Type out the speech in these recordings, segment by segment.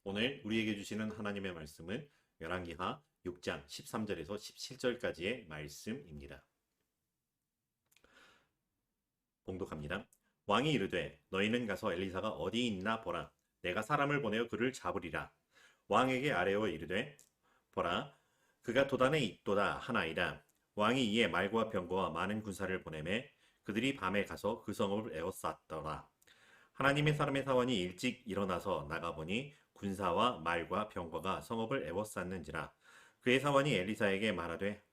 오늘 우리에게 주시는 하나님의 말씀은 열왕기하 6장 13절에서 17절까지의 말씀입니다. 봉독합니다. 왕이 이르되 너희는 가서 엘리사가 어디 있나 보라. 내가 사람을 보내어 그를 잡으리라. 왕에게 아뢰어 이르되 보라 그가 도단에 있도다 하나이다. 왕이 이에 말과 병거와 많은 군사를 보내매 그들이 밤에 가서 그 성읍을 에워쌌더라. 하나님의 사람의 사원이 일찍 일어나서 나가보니 군사와 말과 병거가 성읍을 에워쌌는지라. 그의 사원이 엘리사에게 말하되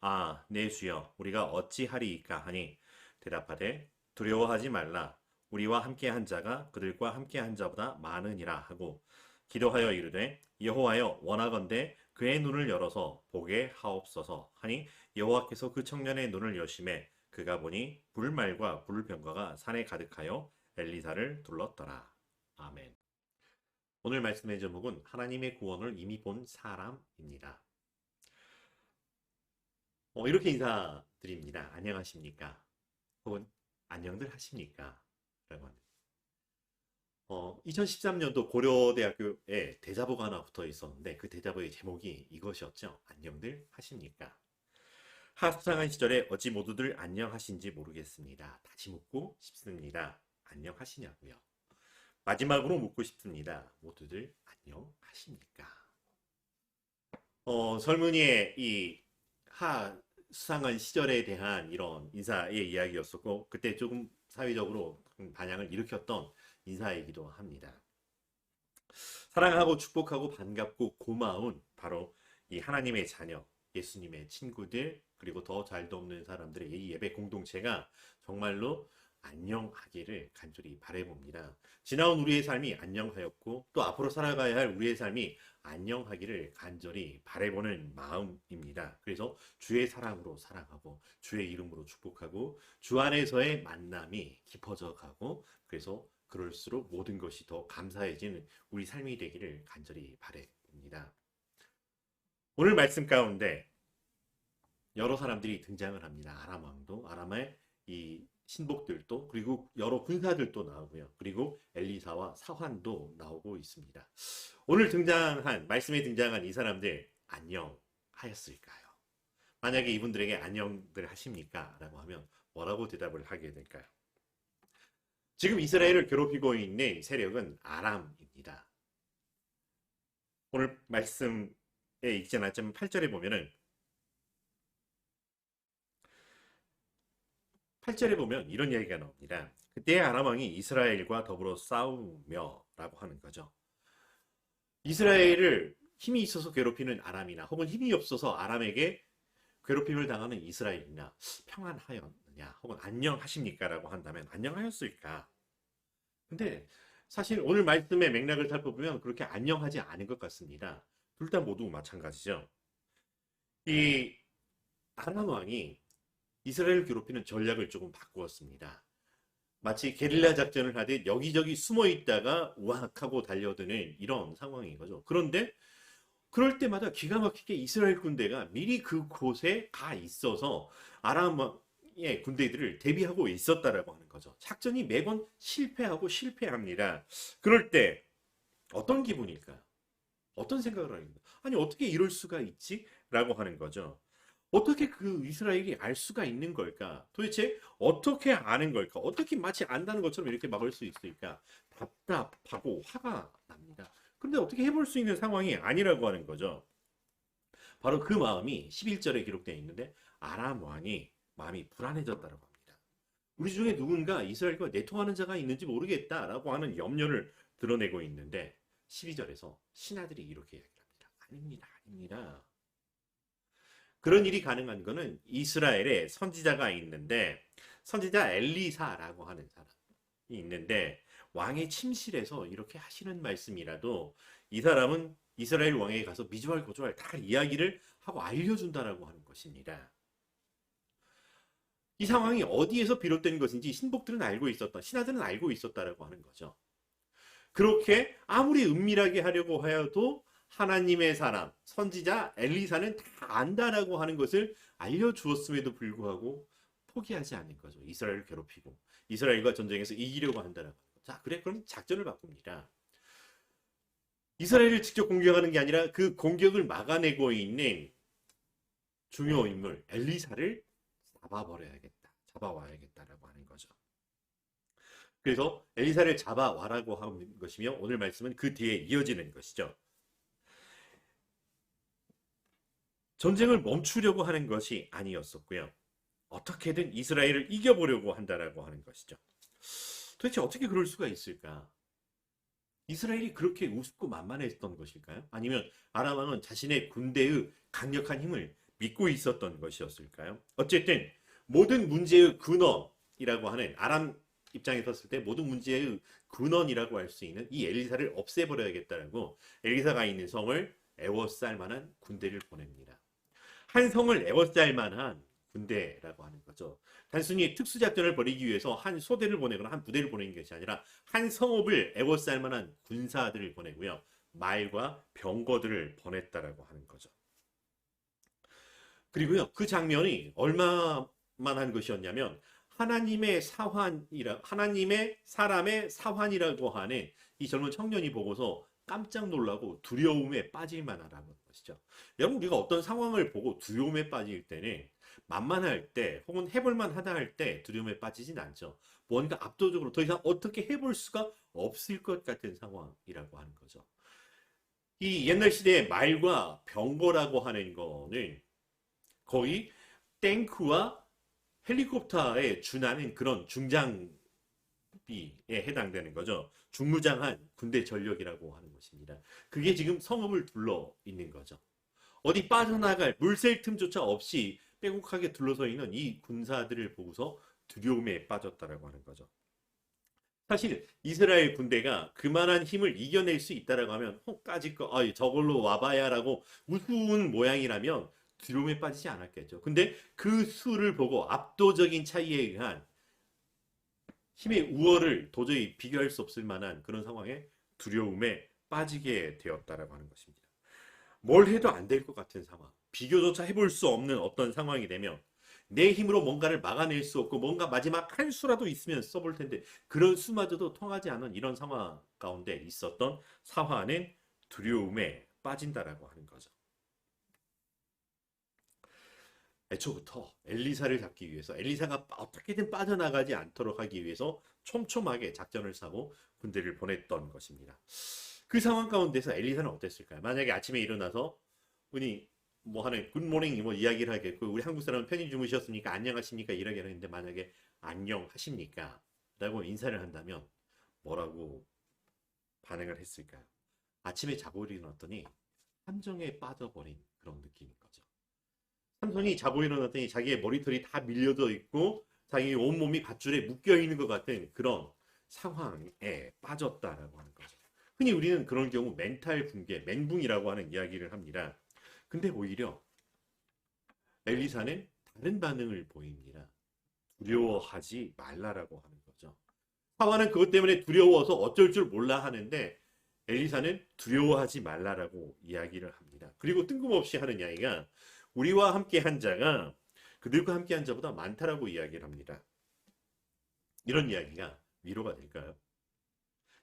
내 주여 우리가 어찌하리이까 하니 대답하되 두려워하지 말라. 우리와 함께한 자가 그들과 함께한 자보다 많으니라 하고 기도하여 이르되 여호와여 원하건대 그의 눈을 열어서 보게 하옵소서 하니 여호와께서 그 청년의 눈을 여심해 그가 보니 불말과 불병거가 산에 가득하여 엘리사를 둘렀더라. 아멘. 오늘 말씀의 제목은 하나님의 구원을 이미 본 사람입니다. 이렇게 인사드립니다. 안녕하십니까? 혹은 안녕들 하십니까? 라고 합니다. 2013년도 고려대학교에 대자보가 하나 붙어 있었는데 그 대자보의 제목이 이것이었죠. 안녕들 하십니까? 하수상한 시절에 어찌 모두들 안녕하신지 모르겠습니다. 다시 묻고 싶습니다. 안녕하시냐고요? 마지막으로 묻고 싶습니다. 모두들 안녕하십니까? 설문이의 이 수상한 시절에 대한 이런 인사의 이야기였었고 그때 조금 사회적으로 반향을 일으켰던 인사이기도 합니다. 사랑하고 축복하고 반갑고 고마운 바로 이 하나님의 자녀, 예수님의 친구들 그리고 더 잘 돕는 사람들의 이 예배 공동체가 정말로 안녕하기를 간절히 바라봅니다. 지나온 우리의 삶이 안녕하였고 또 앞으로 살아가야 할 우리의 삶이 안녕하기를 간절히 바라보는 마음입니다. 그래서 주의 사랑으로 사랑하고 주의 이름으로 축복하고 주 안에서의 만남이 깊어져 가고 그래서 그럴수록 모든 것이 더 감사해지는 우리 삶이 되기를 간절히 바라봅니다. 오늘 말씀 가운데 여러 사람들이 등장을 합니다. 아람 왕도, 아람의 이 신복들도 그리고 여러 군사들도 나오고요. 그리고 엘리사와 사환도 나오고 있습니다. 오늘 말씀에 등장한 이 사람들 안녕하였을까요? 만약에 이분들에게 안녕들 하십니까? 라고 하면 뭐라고 대답을 하게 될까요? 지금 이스라엘을 괴롭히고 있는 세력은 아람입니다. 오늘 말씀에 읽지 않았지만 8절에 보면은 8절에 보면 이런 이야기가 나옵니다. 그때 아람 왕이 이스라엘과 더불어 싸우며 라고 하는 거죠. 이스라엘을 힘이 있어서 괴롭히는 아람이나 혹은 힘이 없어서 아람에게 괴롭힘을 당하는 이스라엘이나 평안하였느냐 혹은 안녕하십니까 라고 한다면 안녕하였을까? 근데 사실 오늘 말씀의 맥락을 살펴보면 그렇게 안녕하지 않은 것 같습니다. 둘 다 모두 마찬가지죠. 이 아람 왕이 이스라엘을 괴롭히는 전략을 조금 바꾸었습니다. 마치 게릴라 작전을 하듯 여기저기 숨어 있다가 우악하고 달려드는 이런 상황인 거죠. 그런데 그럴 때마다 기가 막히게 이스라엘 군대가 미리 그곳에 가 있어서 아람의 군대들을 대비하고 있었다라고 하는 거죠. 작전이 매번 실패합니다. 그럴 때 어떤 기분일까요? 어떤 생각을 합니까? 아니 어떻게 이럴 수가 있지? 라고 하는 거죠. 어떻게 그 이스라엘이 알 수가 있는 걸까? 도대체 어떻게 아는 걸까? 어떻게 마치 안다는 것처럼 이렇게 막을 수 있을까? 답답하고 화가 납니다. 그런데 어떻게 해볼 수 있는 상황이 아니라고 하는 거죠. 바로 그 마음이 11절에 기록되어 있는데 아람 왕이 마음이 불안해졌다고 합니다. 우리 중에 누군가 이스라엘과 내통하는 자가 있는지 모르겠다라고 하는 염려를 드러내고 있는데 12절에서 신하들이 이렇게 이야기합니다. 아닙니다. 그런 일이 가능한 것은 이스라엘에 선지자가 있는데 선지자 엘리사라고 하는 사람이 있는데 왕의 침실에서 이렇게 하시는 말씀이라도 이 사람은 이스라엘 왕에게 가서 미주알고주알 다 이야기를 하고 알려준다라고 하는 것입니다. 이 상황이 어디에서 비롯된 것인지 신복들은 알고 있었다. 신하들은 알고 있었다라고 하는 거죠. 그렇게 아무리 은밀하게 하려고 하여도 하나님의 사람, 선지자 엘리사는 다 안다라고 하는 것을 알려주었음에도 불구하고 포기하지 않는 거죠. 이스라엘을 괴롭히고 이스라엘과 전쟁에서 이기려고 한다라고. 자, 그래 그럼 작전을 바꿉니다. 이스라엘을 직접 공격하는 게 아니라 그 공격을 막아내고 있는 중요 인물 엘리사를 잡아버려야겠다. 잡아와야겠다라고 하는 거죠. 그래서 엘리사를 잡아와라고 하는 것이며 오늘 말씀은 그 뒤에 이어지는 것이죠. 전쟁을 멈추려고 하는 것이 아니었었고요. 어떻게든 이스라엘을 이겨보려고 한다라고 하는 것이죠. 도대체 어떻게 그럴 수가 있을까? 이스라엘이 그렇게 우습고 만만했던 것일까요? 아니면 아람 왕은 자신의 군대의 강력한 힘을 믿고 있었던 것이었을까요? 어쨌든 모든 문제의 근원이라고 하는 아람 입장에 섰을 때 모든 문제의 근원이라고 할 수 있는 이 엘리사를 없애버려야겠다라고 엘리사가 있는 성을 에워쌀 만한 군대를 보냅니다. 한 성을 에워쌀 만한 군대라고 하는 거죠. 단순히 특수작전을 벌이기 위해서 한 소대를 보내거나 한 부대를 보내는 것이 아니라 한 성읍을 에워쌀 만한 군사들을 보내고요. 말과 병거들을 보냈다라고 하는 거죠. 그리고요. 그 장면이 얼마만한 것이었냐면 하나님의 하나님의 사람의 사환이라고 하는 이 젊은 청년이 보고서 깜짝 놀라고 두려움에 빠질 만하다는 것이죠. 여러분 우리가 어떤 상황을 보고 두려움에 빠질 때는 만만할 때 혹은 해볼만 하다 할 때 두려움에 빠지진 않죠. 뭔가 압도적으로 더 이상 어떻게 해볼 수가 없을 것 같은 상황이라고 하는 거죠. 이 옛날 시대의 말과 병거라고 하는 거는 거의 탱크와 헬리콥터에 준하는 그런 중장비에 해당되는 거죠. 중무장한 군대 전력이라고 하는 것입니다. 그게 지금 성읍을 둘러 있는 거죠. 어디 빠져나갈 물샐 틈조차 없이 빼곡하게 둘러서 있는 이 군사들을 보고서 두려움에 빠졌다라고 하는 거죠. 사실 이스라엘 군대가 그만한 힘을 이겨낼 수 있다라고 하면 까짓 거 저걸로 와봐야라고 우스운 모양이라면 두려움에 빠지지 않았겠죠. 근데 그 수를 보고 압도적인 차이에 의한 힘의 우월을 도저히 비교할 수 없을 만한 그런 상황에 두려움에 빠지게 되었다라고 하는 것입니다. 뭘 해도 안 될 것 같은 상황, 비교조차 해볼 수 없는 어떤 상황이 되면 내 힘으로 뭔가를 막아낼 수 없고 뭔가 마지막 한 수라도 있으면 써볼 텐데 그런 수마저도 통하지 않은 이런 상황 가운데 있었던 사화는 두려움에 빠진다라고 하는 거죠. 애초부터 엘리사를 잡기 위해서 엘리사가 어떻게든 빠져나가지 않도록 하기 위해서 촘촘하게 작전을 사고 군대를 보냈던 것입니다. 그 상황 가운데서 엘리사는 어땠을까요? 만약에 아침에 일어나서 우리 뭐 하는 굿모닝 뭐 이야기를 하겠고 우리 한국 사람은 편히 주무셨습니까? 안녕하십니까? 이렇게 하는데 만약에 안녕하십니까? 라고 인사를 한다면 뭐라고 반응을 했을까요? 아침에 자고 일어났더니 함정에 빠져버린 그런 느낌인 거죠. 삼손이 자고 일어났더니 자기의 머리털이 다 밀려져 있고 자기 온몸이 밧줄에 묶여 있는 것 같은 그런 상황에 빠졌다라고 하는 거죠. 흔히 우리는 그런 경우 멘탈 붕괴, 멘붕이라고 하는 이야기를 합니다. 근데 오히려 엘리사는 다른 반응을 보입니다. 두려워하지 말라라고 하는 거죠. 하와는 그것 때문에 두려워서 어쩔 줄 몰라 하는데 엘리사는 두려워하지 말라라고 이야기를 합니다. 그리고 뜬금없이 하는 이야기가 우리와 함께 한 자가 그들과 함께 한 자보다 많다라고 이야기를 합니다. 이런 이야기가 위로가 될까요?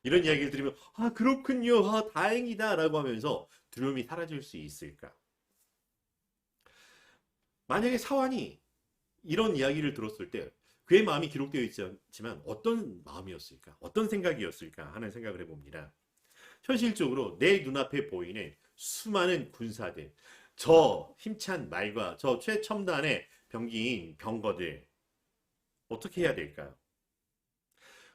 이런 이야기를 들으면 그렇군요, 다행이다 라고 하면서 두려움이 사라질 수 있을까? 만약에 사환이 이런 이야기를 들었을 때 그의 마음이 기록되어 있지만 어떤 마음이었을까? 어떤 생각이었을까? 하는 생각을 해봅니다. 현실적으로 내 눈앞에 보이는 수많은 군사들, 저 힘찬 말과 저 최첨단의 병기인 병거들 어떻게 해야 될까요?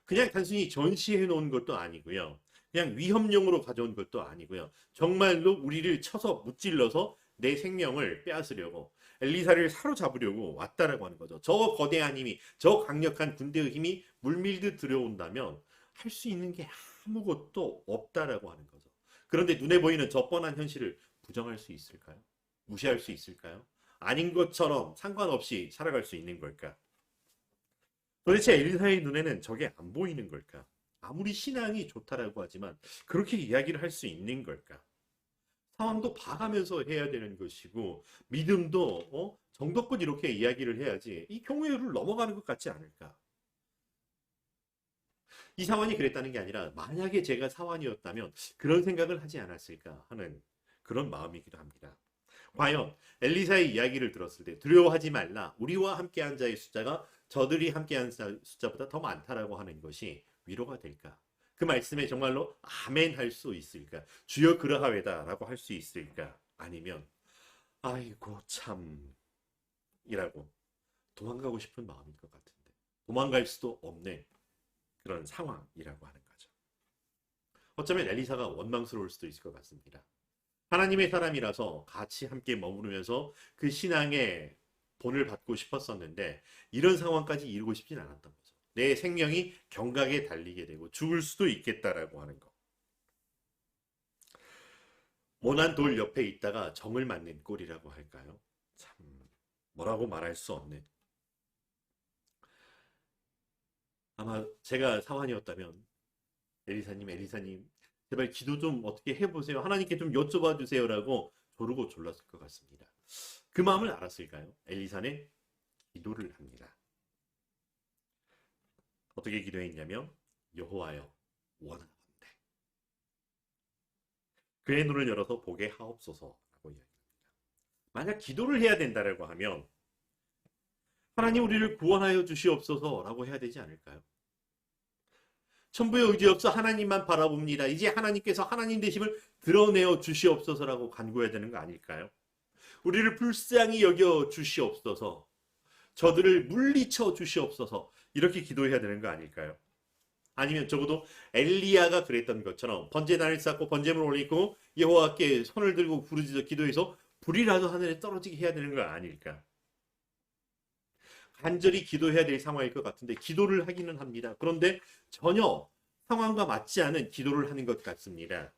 그냥 단순히 전시해 놓은 것도 아니고요. 그냥 위협용으로 가져온 것도 아니고요. 정말로 우리를 쳐서 무찔러서 내 생명을 빼앗으려고 엘리사를 사로잡으려고 왔다라고 하는 거죠. 저 거대한 힘이, 저 강력한 군대의 힘이 물밀듯 들어온다면 할 수 있는 게 아무것도 없다라고 하는 거죠. 그런데 눈에 보이는 저 뻔한 현실을 부정할 수 있을까요? 무시할 수 있을까요? 아닌 것처럼 상관없이 살아갈 수 있는 걸까? 도대체 엘리사의 눈에는 저게 안 보이는 걸까? 아무리 신앙이 좋다라고 하지만 그렇게 이야기를 할 수 있는 걸까? 상황도 봐가면서 해야 되는 것이고 믿음도 정도껏 이렇게 이야기를 해야지 이 경우를 넘어가는 것 같지 않을까? 이 사환이 그랬다는 게 아니라 만약에 제가 사환이었다면 그런 생각을 하지 않았을까 하는 그런 마음이기도 합니다. 과연 엘리사의 이야기를 들었을 때 두려워하지 말라. 우리와 함께한 자의 숫자가 저들이 함께한 숫자보다 더 많다라고 하는 것이 위로가 될까? 그 말씀에 정말로 아멘 할 수 있을까? 주여 그러하외다라고 할 수 있을까? 아니면 아이고 참이라고 도망가고 싶은 마음일 것 같은데 도망갈 수도 없는 그런 상황이라고 하는 거죠. 어쩌면 엘리사가 원망스러울 수도 있을 것 같습니다. 하나님의 사람이라서 같이 함께 머무르면서 그 신앙의 본을 받고 싶었었는데 이런 상황까지 이루고 싶진 않았던 거죠. 내 생명이 경각에 달리게 되고 죽을 수도 있겠다라고 하는 거. 모난 돌 옆에 있다가 정을 맞는 꼴이라고 할까요? 참 뭐라고 말할 수 없는. 아마 제가 사환이었다면 엘리사님 제발 기도 좀 어떻게 해보세요. 하나님께 좀 여쭤봐 주세요라고 조르고 졸랐을 것 같습니다. 그 마음을 알았을까요? 엘리사는 기도를 합니다. 어떻게 기도했냐면 여호와여 원하건대 그의 눈을 열어서 보게 하옵소서라고 이야기합니다. 만약 기도를 해야 된다라고 하면 하나님 우리를 구원하여 주시옵소서라고 해야 되지 않을까요? 천부의 의지 없어 하나님만 바라봅니다. 이제 하나님께서 하나님 되심을 드러내어 주시옵소서라고 간구해야 되는 거 아닐까요? 우리를 불쌍히 여겨 주시옵소서. 저들을 물리쳐 주시옵소서. 이렇게 기도해야 되는 거 아닐까요? 아니면 적어도 엘리야가 그랬던 것처럼 번제단을 쌓고 번제물을 올리고 여호와께 손을 들고 부르짖어 기도해서 불이라도 하늘에 떨어지게 해야 되는 거 아닐까? 간절히 기도해야 될 상황일 것 같은데 기도를 하기는 합니다. 그런데 전혀 상황과 맞지 않은 기도를 하는 것 같습니다.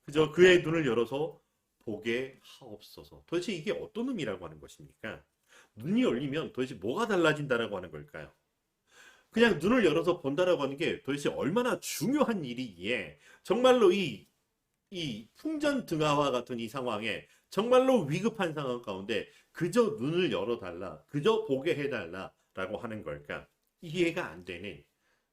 그저 그의 눈을 열어서 보게 하옵소서. 도대체 이게 어떤 의미라고 하는 것입니까? 눈이 열리면 도대체 뭐가 달라진다라고 하는 걸까요? 그냥 눈을 열어서 본다라고 하는 게 도대체 얼마나 중요한 일이기에 정말로 이 풍전등화와 같은 이 상황에 정말로 위급한 상황 가운데 그저 눈을 열어달라, 그저 보게 해달라라고 하는 걸까? 이해가 안 되는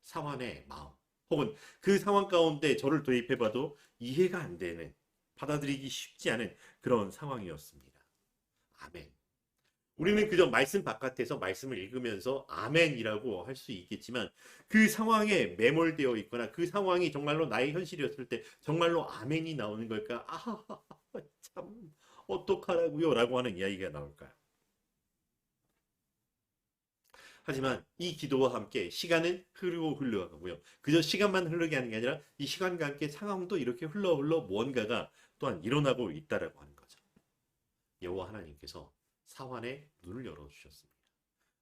사환의 마음, 혹은 그 상황 가운데 저를 도입해봐도 이해가 안 되는, 받아들이기 쉽지 않은 그런 상황이었습니다. 아멘. 우리는 그저 말씀 바깥에서 말씀을 읽으면서 아멘이라고 할 수 있겠지만 그 상황에 매몰되어 있거나 그 상황이 정말로 나의 현실이었을 때 정말로 아멘이 나오는 걸까? 참 어떡하라고요? 라고 하는 이야기가 나올까요? 하지만 이 기도와 함께 시간은 흐르고 흘러가고요. 그저 시간만 흐르게 하는 게 아니라 이 시간과 함께 상황도 이렇게 흘러 무언가가 또한 일어나고 있다라고 하는 거죠. 여호와 하나님께서 사환의 눈을 열어주셨습니다.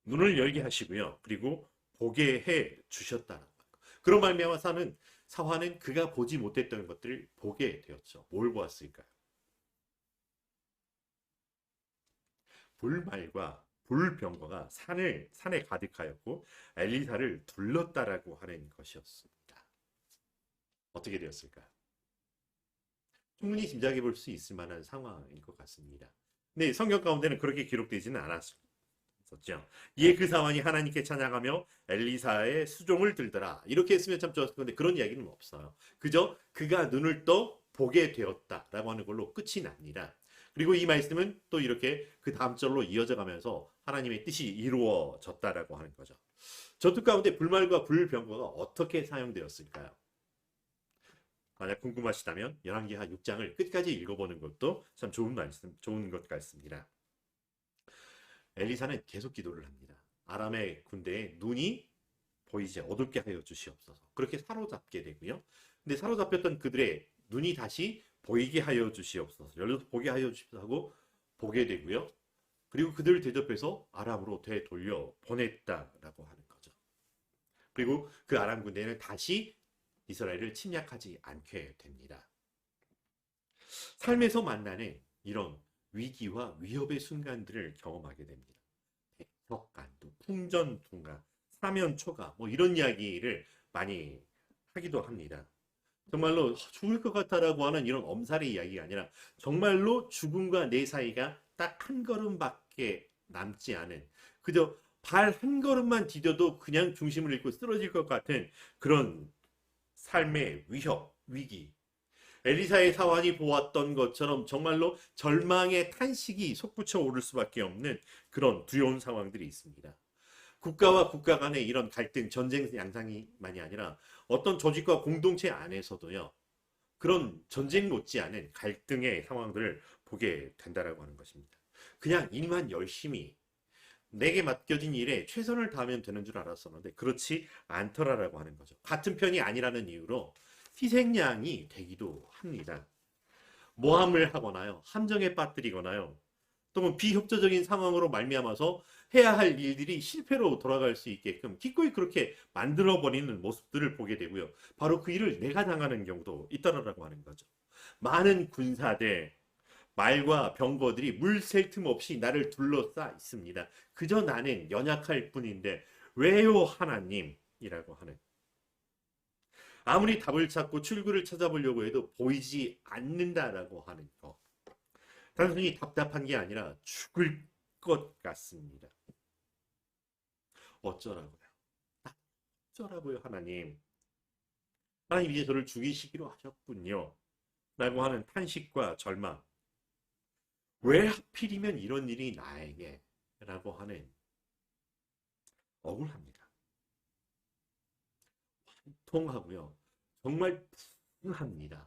눈을 열게 하시고요. 그리고 보게 해 주셨다는 것. 그런 말미암아 사환은 그가 보지 못했던 것들을 보게 되었죠. 뭘 보았을까요? 불말과 불병거가 산에 가득하였고 엘리사를 둘렀다라고 하는 것이었습니다. 어떻게 되었을까요? 충분히 짐작해 볼 수 있을 만한 상황인 것 같습니다. 근데 성경 가운데는 그렇게 기록되지는 않았었죠. 이에 그 사환이 하나님께 찬양하며 엘리사의 수종을 들더라. 이렇게 했으면 참 좋았을 건데 그런 이야기는 없어요. 그저 그가 눈을 떠 보게 되었다라고 하는 걸로 끝이 납니다. 그리고 이 말씀은 또 이렇게 그 다음 절로 이어져 가면서 하나님의 뜻이 이루어졌다라고 하는 거죠. 저뜻 가운데 불말과 불병거가 어떻게 사용되었을까요? 만약 궁금하시다면 열왕기하 6장을 끝까지 읽어보는 것도 참 좋은 것 같습니다. 엘리사는 계속 기도를 합니다. 아람의 군대에 눈이 보이지 어둡게 하여 주시옵소서. 그렇게 사로잡게 되고요. 근데 사로잡혔던 그들의 눈이 다시 보이게 하여 주시옵소서. 열려서 보게 하여 주시옵소서 하고 보게 되고요. 그리고 그들을 대접해서 아람으로 되돌려 보냈다라고 하는 거죠. 그리고 그 아람 군대는 다시 이스라엘을 침략하지 않게 됩니다. 삶에서 만나는 이런 위기와 위협의 순간들을 경험하게 됩니다. 백석간두, 풍전풍가, 사면초가 뭐 이런 이야기를 많이 하기도 합니다. 정말로 죽을 것 같다라고 하는 이런 엄살의 이야기가 아니라 정말로 죽음과 내 사이가 딱 한 걸음밖에 남지 않은 그저 발 한 걸음만 디뎌도 그냥 중심을 잃고 쓰러질 것 같은 그런 삶의 위협, 위기. 엘리사의 사환이 보았던 것처럼 정말로 절망의 탄식이 솟구쳐 오를 수밖에 없는 그런 두려운 상황들이 있습니다. 국가와 국가 간의 이런 갈등, 전쟁 양상이만이 아니라 어떤 조직과 공동체 안에서도요. 그런 전쟁 못지않은 갈등의 상황들을 보게 된다라고 하는 것입니다. 그냥 일만 열심히 내게 맡겨진 일에 최선을 다하면 되는 줄 알았었는데 그렇지 않더라라고 하는 거죠. 같은 편이 아니라는 이유로 희생양이 되기도 합니다. 모함을 하거나요. 함정에 빠뜨리거나요. 또는 비협조적인 상황으로 말미암아서 해야 할 일들이 실패로 돌아갈 수 있게끔 기꺼이 그렇게 만들어버리는 모습들을 보게 되고요. 바로 그 일을 내가 당하는 경우도 있다라고 하는 거죠. 많은 군사들, 말과 병거들이 물 샐 틈 없이 나를 둘러싸 있습니다. 그저 나는 연약할 뿐인데 왜요 하나님이라고 하는 아무리 답을 찾고 출구를 찾아보려고 해도 보이지 않는다라고 하는 거. 단순히 답답한 게 아니라 죽을 것 같습니다. 어쩌라고요? 어쩌라고요 하나님. 하나님 이제 저를 죽이시기로 하셨군요. 라고 하는 탄식과 절망. 왜 하필이면 이런 일이 나에게? 라고 하는 억울합니다. 통하고요. 정말 분합니다.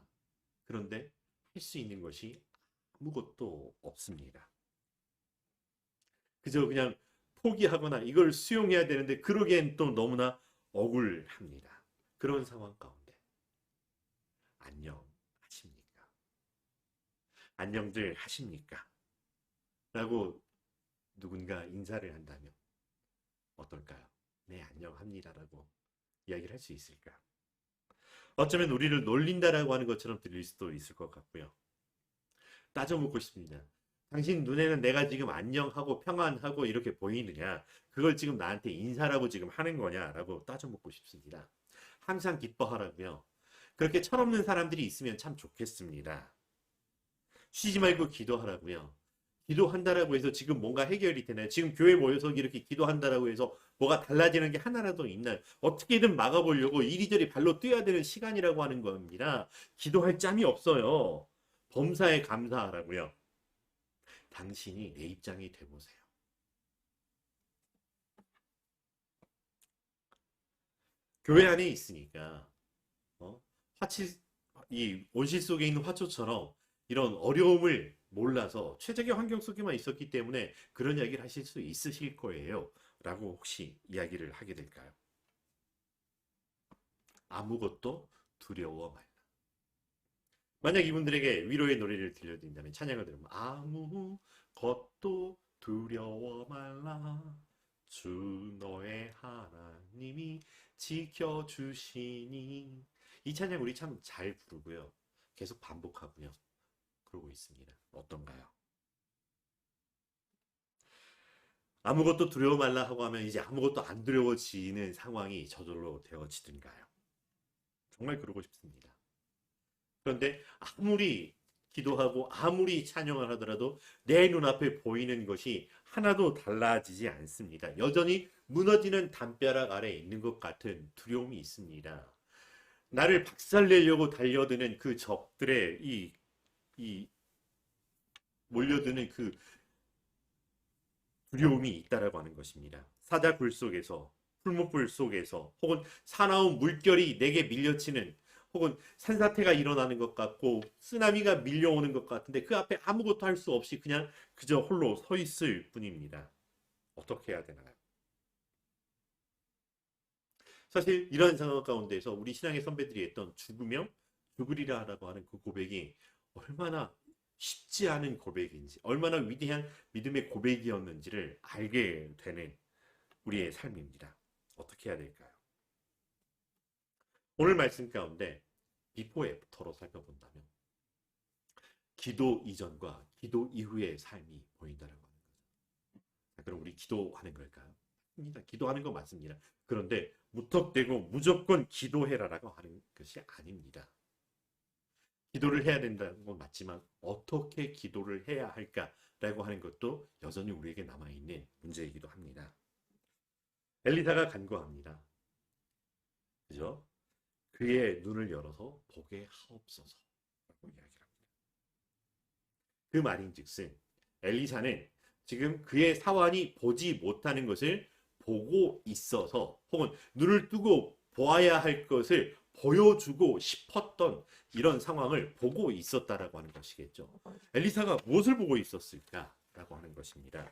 그런데 할 수 있는 것이 아무것도 없습니다. 그저 그냥 포기하거나 이걸 수용해야 되는데 그러기엔 또 너무나 억울합니다. 그런 상황 가운데 안녕하십니까? 안녕들 하십니까? 라고 누군가 인사를 한다면 어떨까요? 네, 안녕합니다라고 이야기를 할 수 있을까? 어쩌면 우리를 놀린다라고 하는 것처럼 들릴 수도 있을 것 같고요. 따져 묻고 싶습니다. 당신 눈에는 내가 지금 안녕하고 평안하고 이렇게 보이느냐? 그걸 지금 나한테 인사라고 지금 하는 거냐라고 따져 묻고 싶습니다. 항상 기뻐하라고요. 그렇게 철없는 사람들이 있으면 참 좋겠습니다. 쉬지 말고 기도하라고요. 기도한다라고 해서 지금 뭔가 해결이 되나요? 지금 교회 모여서 이렇게 기도한다라고 해서 뭐가 달라지는 게 하나라도 있나요? 어떻게든 막아보려고 이리저리 발로 뛰어야 되는 시간이라고 하는 겁니다. 기도할 짬이 없어요. 범사에 감사하라고요. 당신이 내 입장이 돼보세요. 교회 안에 있으니까 화치 이 온실 속에 있는 화초처럼 이런 어려움을 몰라서 최적의 환경 속에만 있었기 때문에 그런 이야기를 하실 수 있으실 거예요. 라고 혹시 이야기를 하게 될까요? 아무것도 두려워 말라. 만약 이분들에게 위로의 노래를 들려드린다면 찬양을 들으면 아무것도 두려워 말라. 주 너의 하나님이 지켜주시니. 이 찬양 우리 참 잘 부르고요. 계속 반복하고요. 그러고 있습니다. 어떤가요? 아무것도 두려워 말라 하고 하면 이제 아무것도 안 두려워지는 상황이 저절로 되어지든가요? 정말 그러고 싶습니다. 그런데 아무리 기도하고 아무리 찬양을 하더라도 내 눈앞에 보이는 것이 하나도 달라지지 않습니다. 여전히 무너지는 담벼락 아래 있는 것 같은 두려움이 있습니다. 나를 박살내려고 달려드는 그 적들의 이 몰려드는 그 두려움이 있다라고 하는 것입니다. 사자굴 속에서, 풀무불 속에서, 혹은 사나운 물결이 내게 밀려치는, 혹은 산사태가 일어나는 것 같고 쓰나미가 밀려오는 것 같은데 그 앞에 아무것도 할 수 없이 그냥 그저 홀로 서 있을 뿐입니다. 어떻게 해야 되나요? 사실 이런 상황 가운데서 우리 신앙의 선배들이 했던 죽으면 죽으리라라고 하는 그 고백이 얼마나 쉽지 않은 고백인지, 얼마나 위대한 믿음의 고백이었는지를 알게 되는 우리의 삶입니다. 어떻게 해야 될까요? 오늘 말씀 가운데 비포 애프터로 살펴본다면 기도 이전과 기도 이후의 삶이 보인다는 거죠. 그럼 우리 기도하는 걸까요? 맞습니다. 기도하는 건 맞습니다. 그런데 무턱대고 무조건 기도해라라고 하는 것이 아닙니다. 기도를 해야 된다는 건 맞지만 어떻게 기도를 해야 할까라고 하는 것도 여전히 우리에게 남아있는 문제이기도 합니다. 엘리사가 간구합니다. 그죠? 그의 눈을 열어서 보게 하옵소서 라고 이야기를 합니다. 그 말인즉슨 엘리사는 지금 그의 사환이 보지 못하는 것을 보고 있어서, 혹은 눈을 뜨고 보아야 할 것을 보여주고 싶었던 이런 상황을 보고 있었다라고 하는 것이겠죠. 엘리사가 무엇을 보고 있었을까라고 하는 것입니다.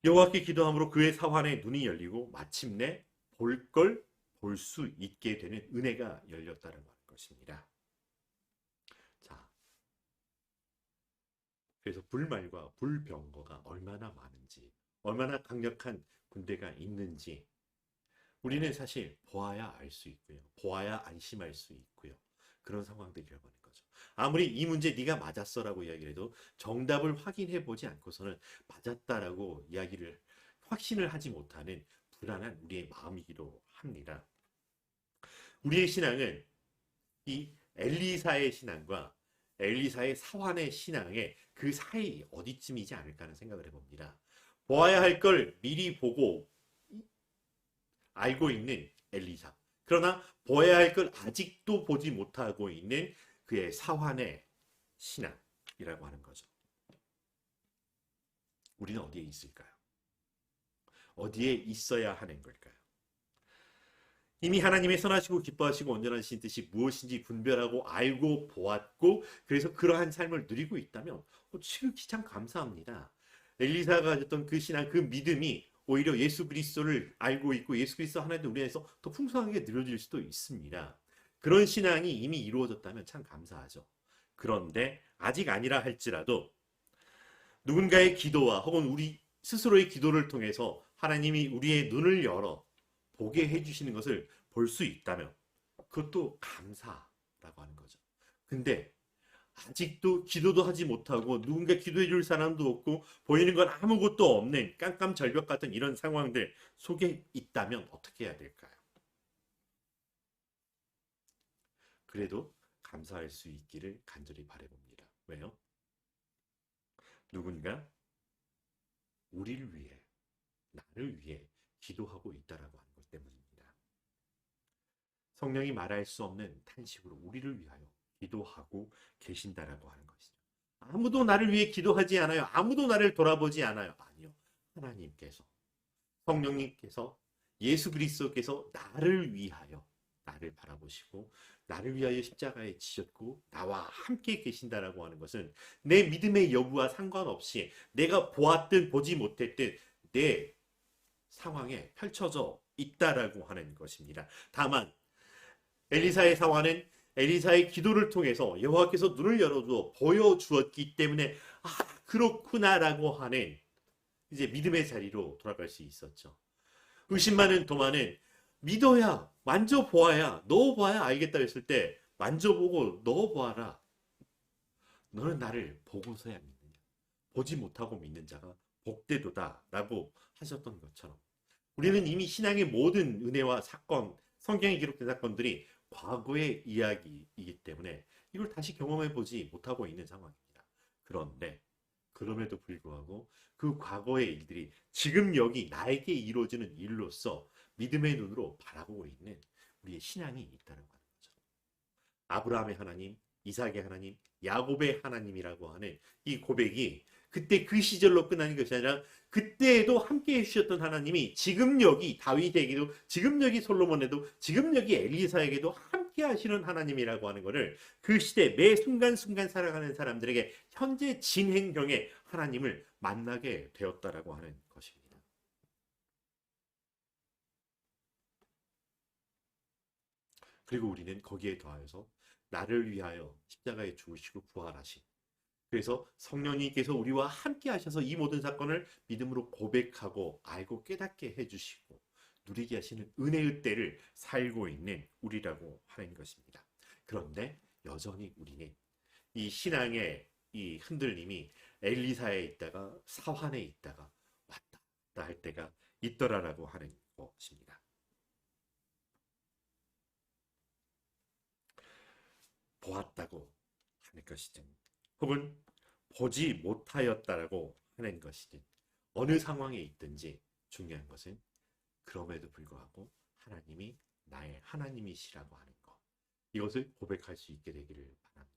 여호와께 기도함으로 그의 사환의 눈이 열리고 마침내 볼 걸 볼 수 있게 되는 은혜가 열렸다는 것입니다. 자, 그래서 불말과 불병거가 얼마나 많은지, 얼마나 강력한 군대가 있는지 우리는 사실 보아야 알 수 있고요. 보아야 안심할 수 있고요. 그런 상황들이라고 하는 거죠. 아무리 이 문제 네가 맞았어라고 이야기를 해도 정답을 확인해 보지 않고서는 맞았다라고 이야기를 확신을 하지 못하는 불안한 우리의 마음이기도 합니다. 우리의 신앙은 이 엘리사의 신앙과 엘리사의 사환의 신앙의 그 사이 어디쯤이지 않을까 하는 생각을 해봅니다. 보아야 할 걸 미리 보고 알고 있는 엘리사. 그러나 보아야 할 걸 아직도 보지 못하고 있는 그의 사환의 신앙이라고 하는 거죠. 우리는 어디에 있을까요? 어디에 있어야 하는 걸까요? 이미 하나님의 선하시고 기뻐하시고 온전하신 뜻이 무엇인지 분별하고 알고 보았고, 그래서 그러한 삶을 누리고 있다면 지극히 참 감사합니다. 엘리사가 가졌던 그 신앙, 그 믿음이 오히려 예수 그리스도를 알고 있고 예수 그리스도 하나님 우리 안에서 더 풍성하게 누려질 수도 있습니다. 그런 신앙이 이미 이루어졌다면 참 감사하죠. 그런데 아직 아니라 할지라도 누군가의 기도와 혹은 우리 스스로의 기도를 통해서 하나님이 우리의 눈을 열어 보게 해주시는 것을 볼 수 있다면 그것도 감사라고 하는 거죠. 근데 아직도 기도도 하지 못하고 누군가 기도해 줄 사람도 없고 보이는 건 아무것도 없는 깜깜절벽 같은 이런 상황들 속에 있다면 어떻게 해야 될까요? 그래도 감사할 수 있기를 간절히 바라봅니다. 왜요? 누군가 우리를 위해, 나를 위해 기도하고 있다라고 하는 것 때문입니다. 성령이 말할 수 없는 탄식으로 우리를 위하여 기도하고 계신다라고 하는 것이죠. 아무도 나를 위해 기도하지 않아요. 아무도 나를 돌아보지 않아요. 아니요. 하나님께서, 성령님께서, 예수 그리스도께서 나를 위하여 나를 바라보시고 나를 위하여 십자가에 지셨고 나와 함께 계신다라고 하는 것은 내 믿음의 여부와 상관없이 내가 보았든 보지 못했든 내 상황에 펼쳐져 있다라고 하는 것입니다. 다만 엘리사의 상황은 엘리사의 기도를 통해서 여호와께서 눈을 열어주어 보여주었기 때문에 아 그렇구나라고 하는 이제 믿음의 자리로 돌아갈 수 있었죠. 의심 많은 도마는 믿어야 만져보아야 넣어봐야 알겠다 했을 때 만져보고 넣어보아라. 너는 나를 보고서야 믿느냐. 보지 못하고 믿는 자가 복되도다 라고 하셨던 것처럼 우리는 이미 신앙의 모든 은혜와 사건, 성경에 기록된 사건들이 과거의 이야기이기 때문에 이걸 다시 경험해 보지 못하고 있는 상황입니다. 그런데 그럼에도 불구하고 그 과거의 일들이 지금 여기 나에게 이루어지는 일로서 믿음의 눈으로 바라보고 있는 우리의 신앙이 있다는 거죠. 아브라함의 하나님, 이삭의 하나님, 야곱의 하나님이라고 하는 이 고백이 그때 그 시절로 끝나는 것이 아니라 그때에도 함께 해주셨던 하나님이 지금 여기 다윗에게도, 지금 여기 솔로몬에도, 지금 여기 엘리사에게도 함께 하시는 하나님이라고 하는 것을 그 시대 매 순간순간 살아가는 사람들에게 현재 진행형의 하나님을 만나게 되었다라고 하는 것입니다. 그리고 우리는 거기에 더하여서 나를 위하여 십자가에 죽으시고 부활하신, 그래서 성령님께서 우리와 함께 하셔서 이 모든 사건을 믿음으로 고백하고 알고 깨닫게 해주시고 누리게 하시는 은혜의 때를 살고 있는 우리라고 하는 것입니다. 그런데 여전히 우리는 이 신앙의 이 흔들림이 엘리사에 있다가 사환에 있다가 왔다 갔다 할 때가 있더라라고 하는 것입니다. 보았다고 하는 것이죠. 혹은 보지 못하였다라고 하는 것이든 어느 상황에 있든지 중요한 것은 그럼에도 불구하고 하나님이 나의 하나님이시라고 하는 것. 이것을 고백할 수 있게 되기를 바랍니다.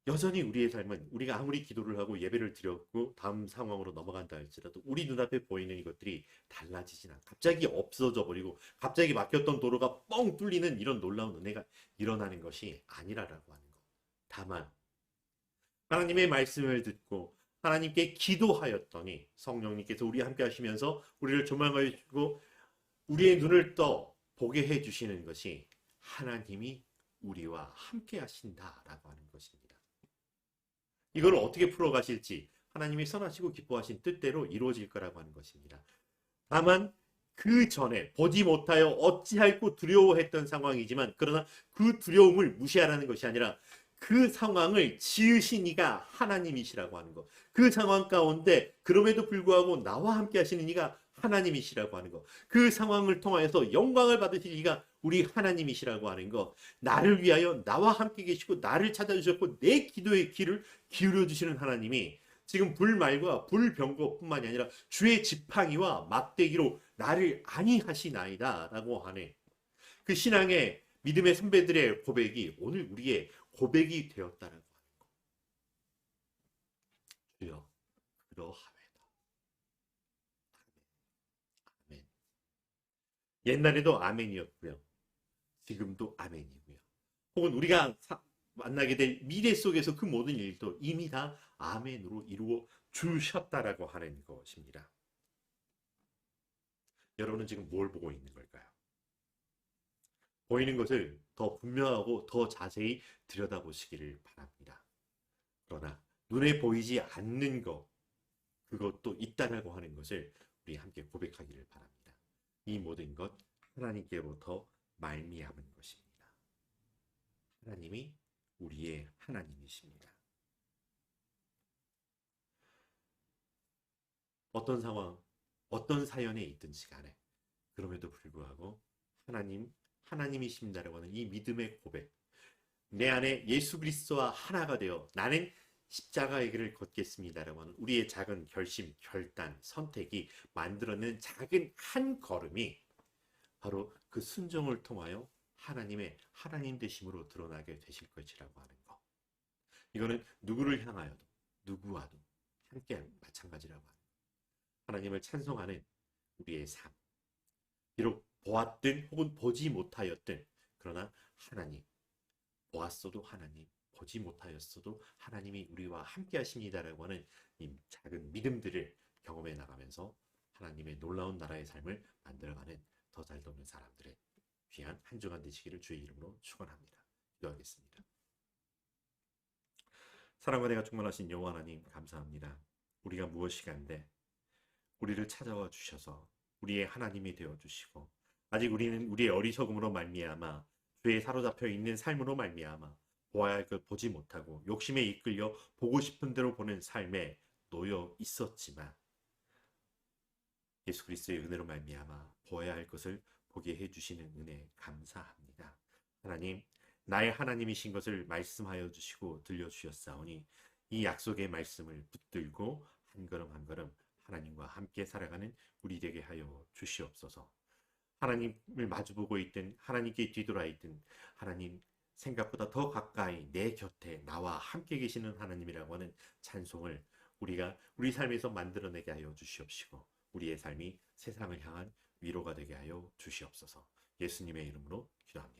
여전히 우리의 삶은 우리가 아무리 기도를 하고 예배를 드렸고 다음 상황으로 넘어간다 할지라도 우리 눈앞에 보이는 이것들이 달라지진 않아. 갑자기 없어져 버리고 갑자기 막혔던 도로가 뻥 뚫리는 이런 놀라운 은혜가 일어나는 것이 아니라라고 하는 것. 다만 하나님의 말씀을 듣고 하나님께 기도하였더니 성령님께서 우리와 함께 하시면서 우리를 조명하여 주시고 우리의 눈을 떠 보게 해주시는 것이 하나님이 우리와 함께 하신다라고 하는 것입니다. 이걸 어떻게 풀어가실지 하나님이 선하시고 기뻐하신 뜻대로 이루어질 거라고 하는 것입니다. 다만 그 전에 보지 못하여 어찌할꼬 두려워했던 상황이지만 그러나 그 두려움을 무시하라는 것이 아니라 그 상황을 지으신 이가 하나님이시라고 하는 것. 그 상황 가운데 그럼에도 불구하고 나와 함께 하시는 이가 하나님이시라고 하는 것. 그 상황을 통하여서 영광을 받으실 이가 우리 하나님이시라고 하는 것. 나를 위하여 나와 함께 계시고 나를 찾아주셨고 내 기도의 귀를 기울여 주시는 하나님이 지금 불말과 불병거뿐만이 아니라 주의 지팡이와 막대기로 나를 안위하시나이다 라고 하는 그 신앙의 믿음의 선배들의 고백이 오늘 우리의 고백이 되었다는 것. 주여 그러하외다. 아멘. 옛날에도 아멘이었고요. 지금도 아멘이고요. 혹은 우리가 만나게 될 미래 속에서 그 모든 일도 이미 다 아멘으로 이루어 주셨다라고 하는 것입니다. 여러분은 지금 뭘 보고 있는 걸까요? 보이는 것을 더 분명하고 더 자세히 들여다보시기를 바랍니다. 그러나 눈에 보이지 않는 것, 그것도 있다라고 하는 것을 우리 함께 고백하기를 바랍니다. 이 모든 것 하나님께로부터 말미암은 것입니다. 하나님이 우리의 하나님이십니다. 어떤 상황, 어떤 사연에 있든지 간에 그럼에도 불구하고 하나님이십니다라고 하는 이 믿음의 고백, 내 안에 예수 그리스도와 하나가 되어 나는 십자가의 길을 걷겠습니다라고 하는 우리의 작은 결심, 결단, 선택이 만들어낸 작은 한 걸음이 바로 그 순종을 통하여 하나님의 하나님 되심으로 드러나게 되실 것이라고 하는 것. 이거는 누구를 향하여도 누구와도 함께 마찬가지라고 하는 것. 하나님을 찬송하는 우리의 삶. 비록 보았든 혹은 보지 못하였든 그러나 하나님, 보았어도 하나님, 보지 못하였어도 하나님이 우리와 함께 하십니다라고 하는 이 작은 믿음들을 경험해 나가면서 하나님의 놀라운 나라의 삶을 만들어가는 더 잘 돕는 사람들의 귀한 한 주간 되시기를 주의 이름으로 축원합니다. 기도하겠습니다. 사랑과 은혜가 충만하신 여호와 하나님 감사합니다. 우리가 무엇이간데 우리를 찾아와 주셔서 우리의 하나님이 되어 주시고 아직 우리는 우리의 어리석음으로 말미암아 죄에 사로잡혀 있는 삶으로 말미암아 보아야 할 것 보지 못하고 욕심에 이끌려 보고 싶은 대로 보는 삶에 놓여 있었지만 예수 그리스도의 은혜로 말미암아 보아야 할 것을 보게 해주시는 은혜 감사합니다. 하나님, 나의 하나님이신 것을 말씀하여 주시고 들려주셨사오니 이 약속의 말씀을 붙들고 한 걸음 한 걸음 하나님과 함께 살아가는 우리 되게 하여 주시옵소서. 하나님을 마주보고 있든 하나님께 뒤돌아 있든 하나님 생각보다 더 가까이 내 곁에 나와 함께 계시는 하나님이라고 하는 찬송을 우리가 우리 삶에서 만들어내게 하여 주시옵시고 우리의 삶이 세상을 향한 위로가 되게 하여 주시옵소서. 예수님의 이름으로 기도합니다.